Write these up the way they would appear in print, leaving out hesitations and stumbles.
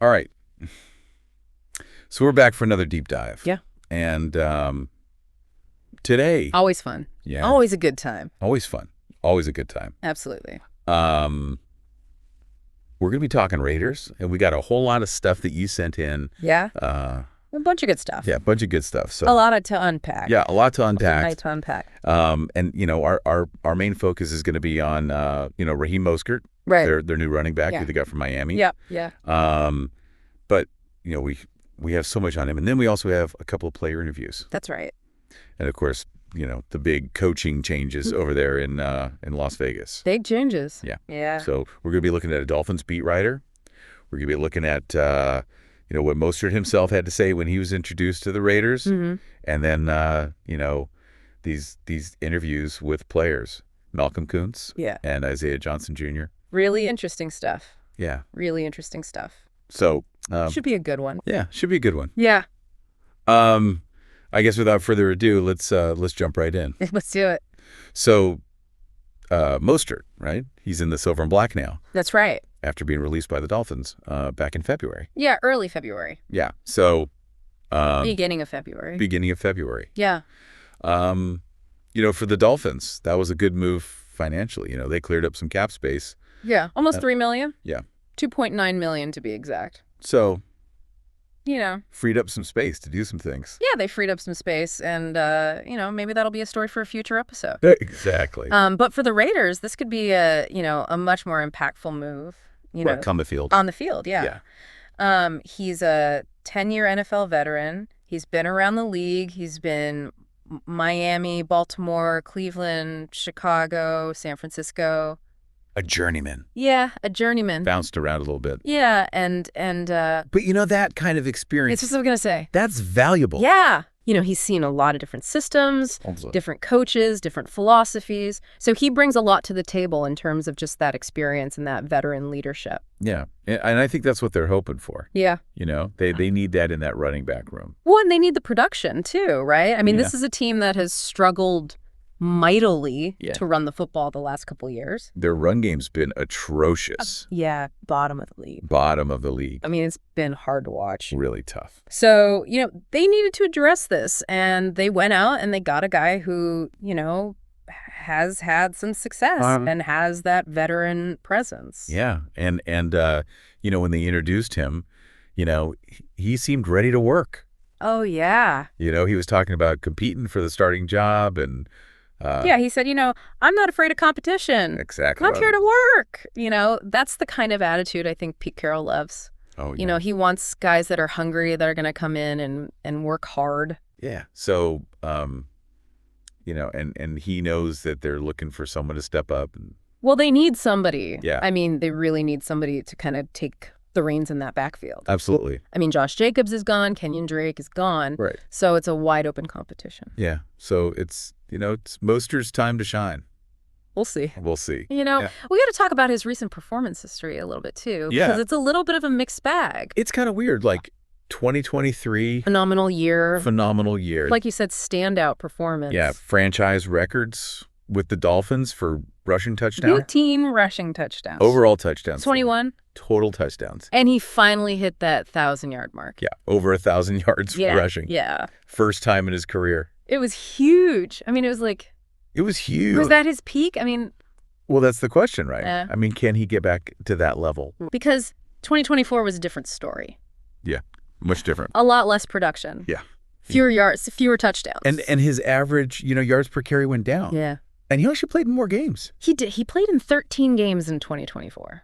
All right. So we're back for another deep dive. Yeah. And today, Always fun. yeah, Always a good time. always fun, always a good time. Absolutely. We're going to be talking Raiders, and we got a whole lot of stuff that you sent in. Yeah. Uh, A bunch of good stuff. yeah, a bunch of good stuff. So A lot to unpack. yeah, a lot to unpack. Right to unpack. And our main focus is going to be on Raheem Mostert, Right. their new running back Yeah. who they got from Miami. Yeah. Yeah. But we have so much on him, and then we also have a couple of player interviews, That's right. and of course the big coaching changes over there in Las Vegas. Big changes. Yeah. Yeah. So we're going to be looking at a Dolphins beat writer. We're going to be looking at what Mostert himself had to say when he was introduced to the Raiders, and then these interviews with players, Malcolm Kuntz, Yeah. and Isaiah Johnson Jr. Really interesting stuff. Yeah. Really interesting stuff. So Should be a good one. yeah, should be a good one. Yeah. I guess without further ado, let's jump right in. Let's do it. So Mostert, right? He's in the silver and black now That's right. after being released by the Dolphins back in February. Yeah. Early February. Yeah. So Beginning of February. beginning of February. Yeah. For the Dolphins, that was a good move financially. They cleared up some cap space. Yeah. Almost $3 million. Yeah. 2.9 million to be exact. So Yeah, freed up some space to do some things. they freed up some space, and maybe that'll be a story for a future episode. Exactly. But for the Raiders, this could be a much more impactful move. On the field. On the field, yeah. He's a 10-year NFL veteran. He's been around the league. He's been Miami, Baltimore, Cleveland, Chicago, San Francisco. A journeyman. Yeah, a journeyman. Bounced around a little bit. Yeah, and But that kind of experience, it's just what I'm gonna say. that's valuable. Yeah. He's seen a lot of different systems, different coaches, different philosophies. So he brings a lot to the table in terms of just that experience and that veteran leadership. Yeah. And I think that's what they're hoping for. Yeah. They need that in that running back room. Well, and they need the production too, right? I mean, Yeah. this is a team that has struggled mightily Yeah. to run the football the last couple of years. Their run game's been atrocious. Yeah, bottom of the league. Bottom of the league. I mean, it's been hard to watch. Really tough. So, they needed to address this, and they went out and they got a guy who, has had some success and has that veteran presence. Yeah. And when they introduced him, he seemed ready to work. Oh, yeah. He was talking about competing for the starting job and Yeah, he said, I'm not afraid of competition. exactly. I'm here to work. That's the kind of attitude I think Pete Carroll loves. Oh, yeah. He wants guys that are hungry, that are going to come in and work hard. Yeah. So, and he knows that they're looking for someone to step up. Well, they need somebody. Yeah. I mean, they really need somebody to kind of take the reins in that backfield. Absolutely. I mean, Josh Jacobs is gone. Kenyon Drake is gone. Right. So it's a wide open competition. Yeah. So it's Mostert's time to shine. We'll see. We'll see. We got to talk about his recent performance history a little bit, too. Yeah. Because it's a little bit of a mixed bag. It's kind of weird. Like 2023. Phenomenal year. Phenomenal year. Like you said, standout performance. Yeah. Franchise records with the Dolphins for rushing touchdowns. 18 rushing touchdowns. Overall touchdowns. 21. Total touchdowns. And he finally hit that 1,000-yard mark. Yeah. Over 1,000 yards rushing. Yeah. First time in his career. It was huge. I mean, it was like... It was huge. Was that his peak? I mean... Well, that's the question, right? Yeah. I mean, can he get back to that level? Because 2024 was a different story. Yeah. Much different. A lot less production. Yeah. Fewer yards, fewer touchdowns. And his average, yards per carry went down. Yeah. And he actually played in more games. He did. He played in 13 games in 2024.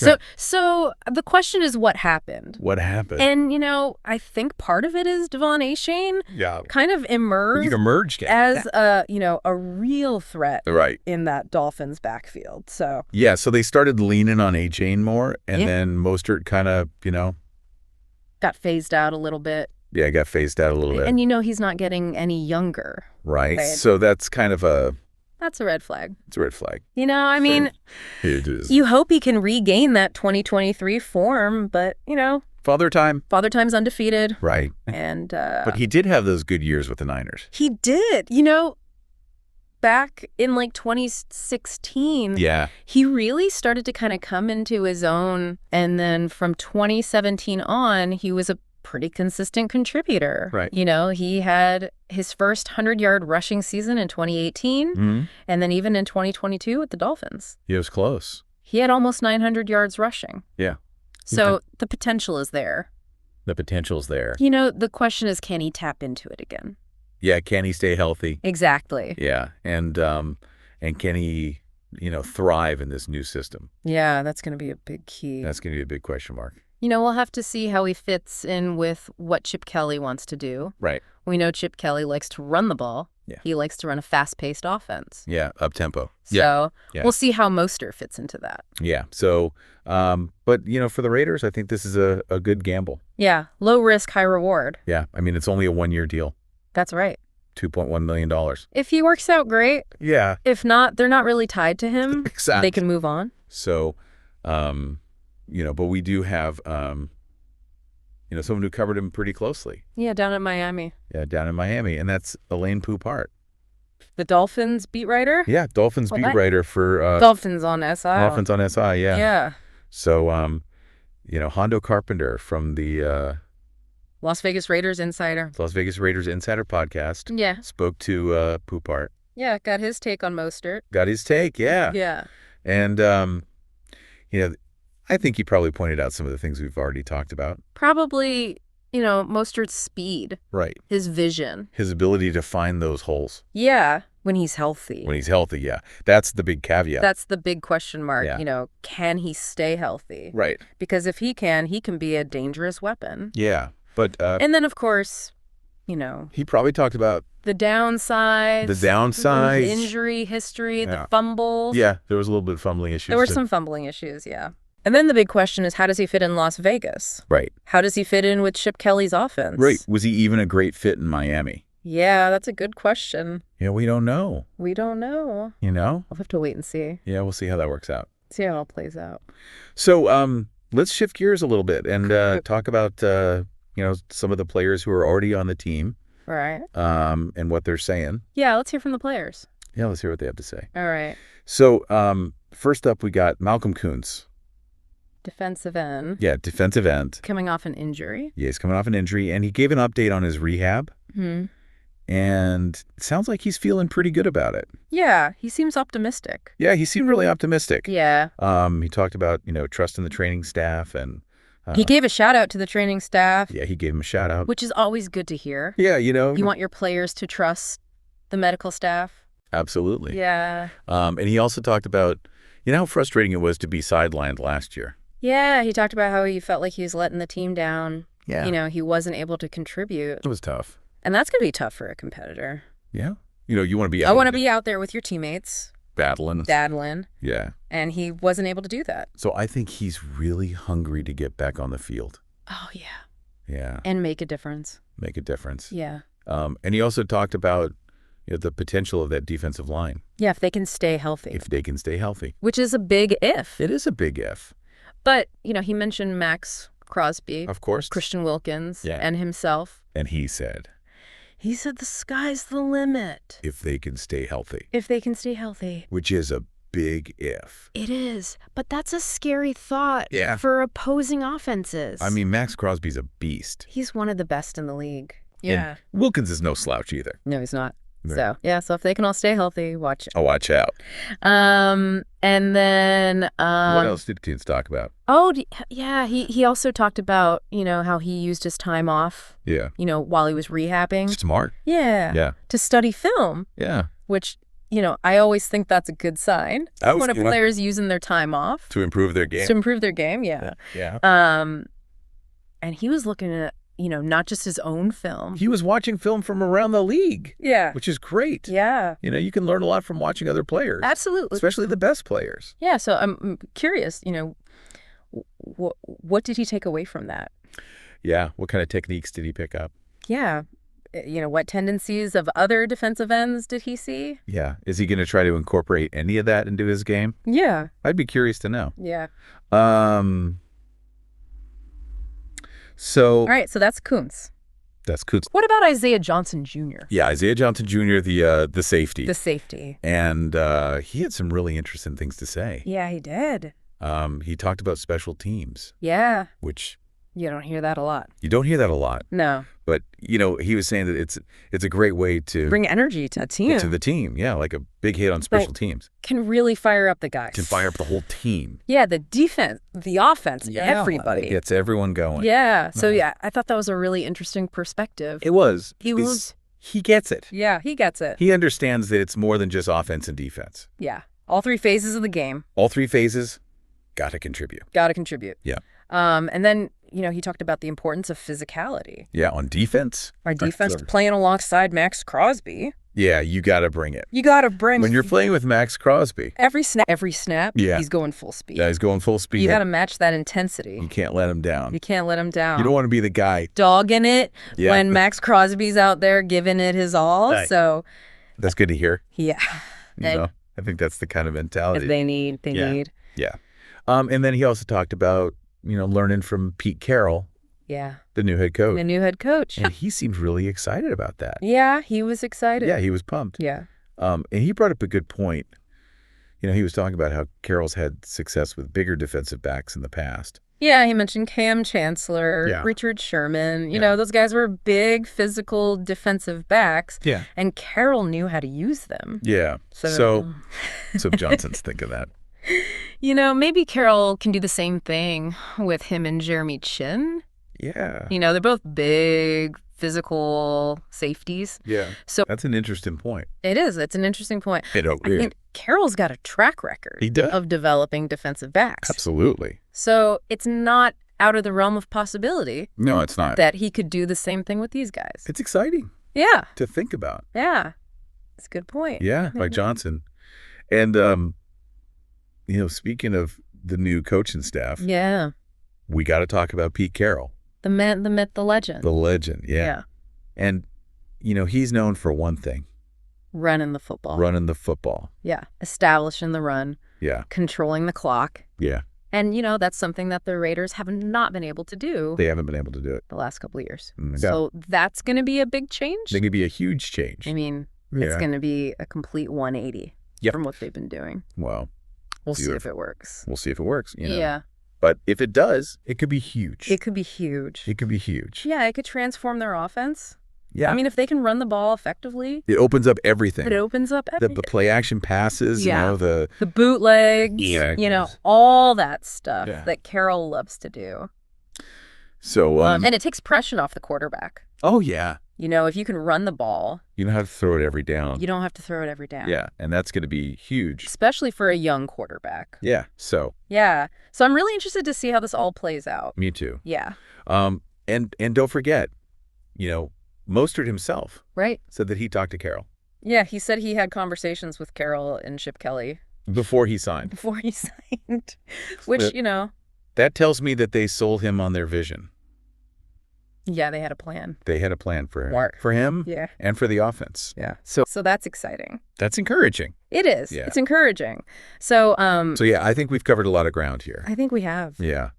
Yeah. So the question is, what happened? What happened? And, I think part of it is Devon Achane Yeah. kind of emerged as a real threat right in that Dolphins backfield. So yeah, so they started leaning on Achane more, and then Mostert kind of, got phased out a little bit. Yeah, got phased out a little bit. And he's not getting any younger. Right. So that's kind of that's a red flag. It's a red flag. I mean, it is. You hope he can regain that 2023 form, but, Father Time. Father Time's undefeated. Right. And but he did have those good years with the Niners. He did. back in like 2016, Yeah. he really started to kind of come into his own. And then from 2017 on, he was a pretty consistent contributor. Right. You know, he had his first 100-yard rushing season in 2018, and then even in 2022 with the Dolphins. He was close. He had almost 900 yards rushing. Yeah. So the potential is there. The potential's there. You know, the question is, can he tap into it again? Yeah, can he stay healthy? Exactly. Yeah, and can he, thrive in this new system? Yeah, that's going to be a big key. That's going to be a big question mark. You know, we'll have to see how he fits in with what Chip Kelly wants to do. Right. We know Chip Kelly likes to run the ball. Yeah. He likes to run a fast-paced offense. Yeah, up-tempo. So Yeah. we'll see how Mostert fits into that. Yeah, so, but, for the Raiders, I think this is a good gamble. Yeah, low risk, high reward. Yeah, I mean, it's only a 1-year deal. That's right. $2.1 million. If he works out, great. Yeah. If not, they're not really tied to him. Exactly. They can move on. So, but we do have, someone who covered him pretty closely. Yeah, down in Miami. Yeah, down in Miami, and that's Elaine Poupart. The Dolphins beat writer? Yeah, Dolphins beat writer for... Dolphins on SI. Dolphins on SI, yeah. Yeah. So, Hondo Carpenter from the... Las Vegas Raiders Insider. Las Vegas Raiders Insider podcast. Yeah. Spoke to Poupart. Yeah, got his take on Mostert. Got his take, yeah. Yeah. And, I think he probably pointed out some of the things we've already talked about. Probably, Mostert's speed. Right. His vision. His ability to find those holes. Yeah, when he's healthy. When he's healthy, yeah. That's the big caveat. That's the big question mark. Yeah. Can he stay healthy? Right. Because if he can be a dangerous weapon. Yeah. But and then, of course, he probably talked about the downsides. The injury history, the fumbles. Yeah, there was a little bit of fumbling issues. There were some fumbling issues, yeah. And then the big question is, how does he fit in Las Vegas? Right. How does he fit in with Chip Kelly's offense? Right. Was he even a great fit in Miami? Yeah, that's a good question. Yeah, we don't know. We don't know. We'll have to wait and see. Yeah, we'll see how that works out. See how it all plays out. So let's shift gears a little bit and talk about, some of the players who are already on the team. Right. And what they're saying. Yeah, let's hear from the players. Yeah, let's hear what they have to say. All right. So first up, we got Malcolm Kuntz. Defensive end. Yeah, defensive end. Coming off an injury. Yeah, he's coming off an injury, and he gave an update on his rehab. Hmm. And it sounds like he's feeling pretty good about it. Yeah, he seems optimistic. Yeah, he seemed really optimistic. Yeah. He talked about, trusting the training staff and... he gave a shout out to the training staff. Yeah, he gave him a shout out. Which is always good to hear. Yeah, You want your players to trust the medical staff. Absolutely. Yeah. And he also talked about, how frustrating it was to be sidelined last year. Yeah, he talked about how he felt like he was letting the team down. Yeah. He wasn't able to contribute. It was tough. And that's going to be tough for a competitor. Yeah. You want to be out. I want to be out there with your teammates. Battling. Yeah. And he wasn't able to do that. So I think he's really hungry to get back on the field. Oh, yeah. Yeah. And make a difference. Make a difference. Yeah. And he also talked about the potential of that defensive line. Yeah, if they can stay healthy. If they can stay healthy. Which is a big if. It is a big if. But, he mentioned Max Crosby. Of course. Christian Wilkins. Yeah. And himself. And he said the sky's the limit. If they can stay healthy. If they can stay healthy. Which is a big if. It is. But that's a scary thought for opposing offenses. I mean, Max Crosby's a beast. He's one of the best in the league. Yeah. And Wilkins is no slouch either. No, he's not. So, so if they can all stay healthy, watch out. Oh, watch out. And then... what else did Kuntz talk about? Oh, yeah. He also talked about, how he used his time off. Yeah. While he was rehabbing. Smart. Yeah. Yeah. To study film. Yeah. Which, I always think that's a good sign. When a player's using their time off. To improve their game. To improve their game, yeah. Yeah. And he was looking at, not just his own film. He was watching film from around the league. Yeah. Which is great. Yeah. You can learn a lot from watching other players. Absolutely. Especially the best players. Yeah, so I'm curious, what did he take away from that? Yeah, what kind of techniques did he pick up? Yeah. What tendencies of other defensive ends did he see? Yeah. Is he going to try to incorporate any of that into his game? Yeah. I'd be curious to know. Yeah. So... All right, so that's Kuntz. That's Coots. What about Isaiah Johnson Jr.? Yeah, Isaiah Johnson Jr., the safety. The safety. And he had some really interesting things to say. Yeah, he did. He talked about special teams. Yeah. Which you don't hear that a lot. You don't hear that a lot. No. But, he was saying that it's a great way to bring energy to a team. To the team, yeah, like a big hit on special teams. Can really fire up the guys. Can fire up the whole team. Yeah, the defense, the offense, everybody. It gets everyone going. Yeah. So, I thought that was a really interesting perspective. It was. He gets it. Yeah, he gets it. He understands that it's more than just offense and defense. Yeah. All three phases of the game. All three phases, got to contribute. Got to contribute. Yeah. And then, he talked about the importance of physicality. Yeah, on defense. Our defense playing alongside Max Crosby. Yeah, you got to bring it. You got to bring when you're playing with Max Crosby. Every snap, he's going full speed. Yeah, he's going full speed. You got to match that intensity. You can't let him down. You can't let him down. You don't want to be the guy dogging it when Max Crosby's out there giving it his all. Right. So that's good to hear. Yeah. I think that's the kind of mentality they need. Yeah. And then he also talked about, learning from Pete Carroll. Yeah. The new head coach. And he seemed really excited about that. Yeah, he was excited. Yeah, he was pumped. Yeah. And he brought up a good point. He was talking about how Carroll's had success with bigger defensive backs in the past. Yeah, he mentioned Cam Chancellor, Richard Sherman. You know, those guys were big, physical defensive backs. Yeah. And Carroll knew how to use them. Yeah. So Johnson's think of that. Maybe Carroll can do the same thing with him and Jeremy Chin. Yeah. They're both big, physical safeties. Yeah. So that's an interesting point. It is. It's an interesting point. I think Carroll's got a track record of developing defensive backs. Absolutely. So it's not out of the realm of possibility. No, it's not. That he could do the same thing with these guys. It's exciting. Yeah. To think about. Yeah. It's a good point. Yeah, like Johnson. And, speaking of the new coaching staff. Yeah. We got to talk about Pete Carroll. The man, the myth, the legend. The legend, yeah. And, he's known for one thing. Running the football. Yeah. Establishing the run. Yeah. Controlling the clock. Yeah. And, that's something that the Raiders have not been able to do. They haven't been able to do it. The last couple of years. So that's going to be a big change. It's going to be a huge change. I mean, it's going to be a complete 180 from what they've been doing. Well, we'll see if it works. We'll see if it works. Yeah. But if it does, it could be huge. It could be huge. Yeah, it could transform their offense. Yeah. I mean, if they can run the ball effectively. It opens up everything. The play action passes, the bootlegs, all that stuff that Carroll loves to do. So, and it takes pressure off the quarterback. Oh, yeah. If you can run the ball. You don't have to throw it every down. You don't have to throw it every down. Yeah, and that's going to be huge. Especially for a young quarterback. Yeah, so. Yeah. So I'm really interested to see how this all plays out. Me too. Yeah. And don't forget, Mostert himself said that he talked to Carroll. Yeah, he said he had conversations with Carroll and Chip Kelly. Before he signed. Which, That tells me that they sold him on their vision. Yeah, they had a plan. They had a plan for him and for the offense. Yeah. So that's exciting. That's encouraging. It is. Yeah. It's encouraging. So I think we've covered a lot of ground here. I think we have. Yeah.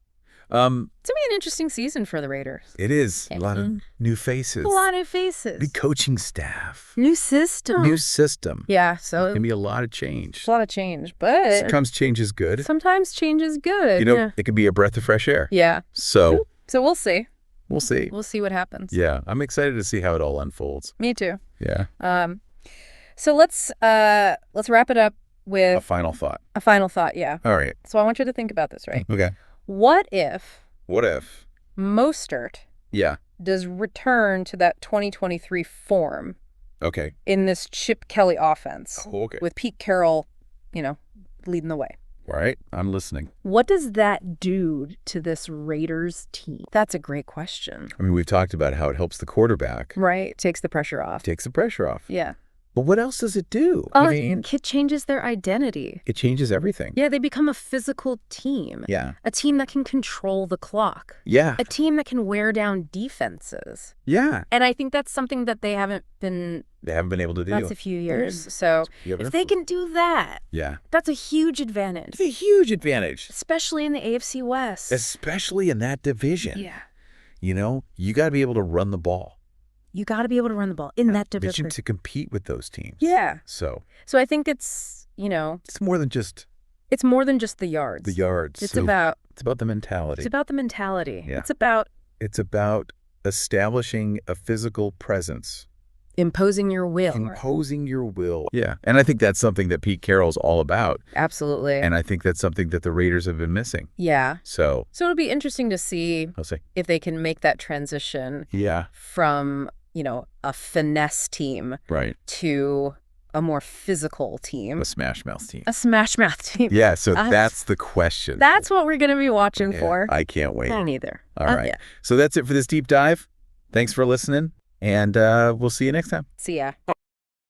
It's going to be an interesting season for the Raiders. It is. A lot of new faces. New coaching staff. New system. Yeah. So it can be a lot of change. A lot of change, but sometimes change is good. It could be a breath of fresh air. Yeah. So we'll see. We'll see. We'll see what happens. Yeah. I'm excited to see how it all unfolds. Me too. Yeah. So let's wrap it up with a final thought. Yeah. All right. So I want you to think about this, right? Okay. What if Mostert does return to that 2023 form in this Chip Kelly offense with Pete Carroll, leading the way? All right. I'm listening. What does that do to this Raiders team? That's a great question. I mean, we've talked about how it helps the quarterback. Right. Takes the pressure off. Yeah. But what else does it do? It changes their identity. It changes everything. Yeah, they become a physical team. Yeah. A team that can control the clock. Yeah. A team that can wear down defenses. Yeah. And I think that's something that they haven't been able to do. That's a few years. So if they can do that, that's a huge advantage. It's a huge advantage. Especially in the AFC West. Especially in that division. Yeah. You got to be able to run the ball. You got to be able to run the ball in that different. Vision to compete with those teams. Yeah. So I think it's, it's more than just the yards. the yards. It's about the mentality. It's about the mentality. Yeah. It's about establishing a physical presence. imposing your will. Imposing your will. Yeah. And I think that's something that Pete Carroll's all about. Absolutely. And I think that's something that the Raiders have been missing. Yeah. So it'll be interesting to see I'll say, if they can make that transition from, a finesse team right, to a more physical team. a smash mouth team. A smash mouth team. Yeah, so that's the question. That's what we're going to be watching for. I can't wait. I neither. All right. Yeah. So that's it for this deep dive. Thanks for listening, and we'll see you next time. See ya.